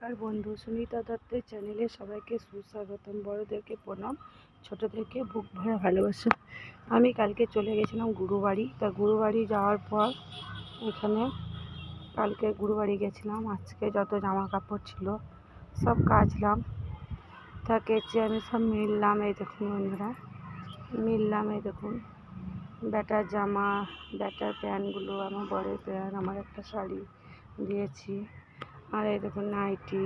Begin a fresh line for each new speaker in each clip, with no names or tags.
নমস্কার বন্ধু, সুনিতা দত্তের চ্যানেলে সবাইকে সুস্বাগতম। বড়োদেরকে প্রণাম, ছোটোদেরকে বুক ভরা ভালোবাসা। আমি কালকে চলে গেছিলাম গুরুবাড়ি। তা গুরুবাড়ি যাওয়ার পর এখানে কালকে গুরুবাড়ি গেছিলাম। আজকে যত জামা কাপড় ছিল সব কাচলাম, তা কেচে আমি সব মিললাম। এই দেখুন বন্ধুরা, মিললাম। এই দেখুন ব্যাটার জামা, ব্যাটার প্যান্টগুলো, আমার বরের প্যান্ট, আমার একটা শাড়ি দিয়েছি। আর এই দেখুন নাইটি,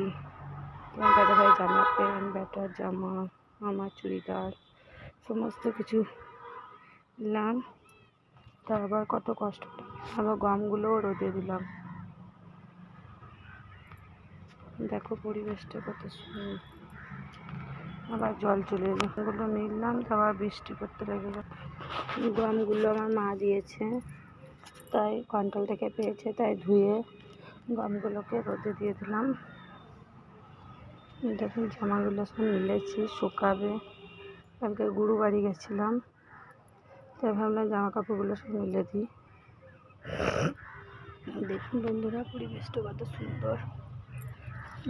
তোমার দাদাভাই জামা প্যান্ট, ব্যাটার জামা, আমার চুড়িদার, সমস্ত কিছু নিলাম। তা আবার কত কষ্ট, আবার গমগুলোও রোদে দিলাম। দেখো পরিবেশটা কত সুন্দর। আবার জল চলে এলো, ওগুলো মিললাম। তো আবার বৃষ্টি করতে লেগে। গমগুলো আমার মা দিয়েছে, তাই কন্ট্রোল থেকে পেয়েছে, তাই ধুয়ে গমগুলোকে রোদে দিয়ে দিলাম। দেখুন জামাগুলো সব মিলেছি, শুকাবে। কালকে গুরুবাড়ি গেছিলাম, তাই ভাবলাম জামা কাপড়গুলো সব মিলে দিই। দেখুন বন্ধুরা, পরিবেশটা কত সুন্দর।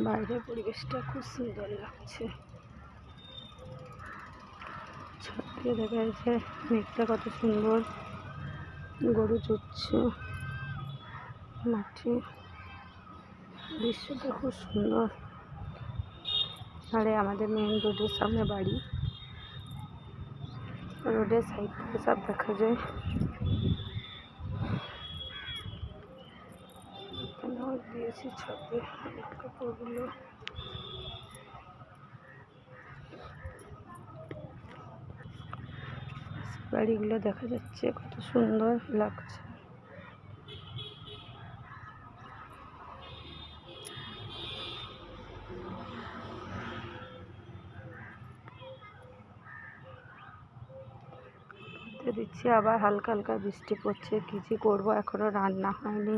বাইরের পরিবেশটা খুব সুন্দর লাগছে। ছাদ থেকে দেখা যাচ্ছে মেঘটা কত সুন্দর, গরু চড়ছে মাঠে। দৃশ্যটা খুব সুন্দর। আরে আমাদের মেন রোডের সামনে বাড়ি, রোডের সাইড থেকে সব দেখা যায়। দিয়েছি ছাদে কাপড়গুলো। বাড়িগুলো দেখা যাচ্ছে, কত সুন্দর লাগছে। দিচ্ছি, আবার হালকা হালকা বৃষ্টি পড়ছে। কি যে করবো, এখনো রান্না হয়নি।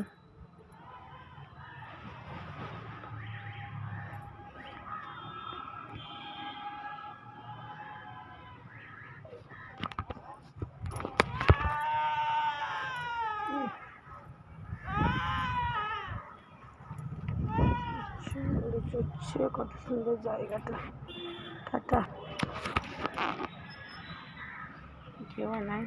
চড়ছে, কত সুন্দর জায়গাটা। টাটা, কেউ নাই।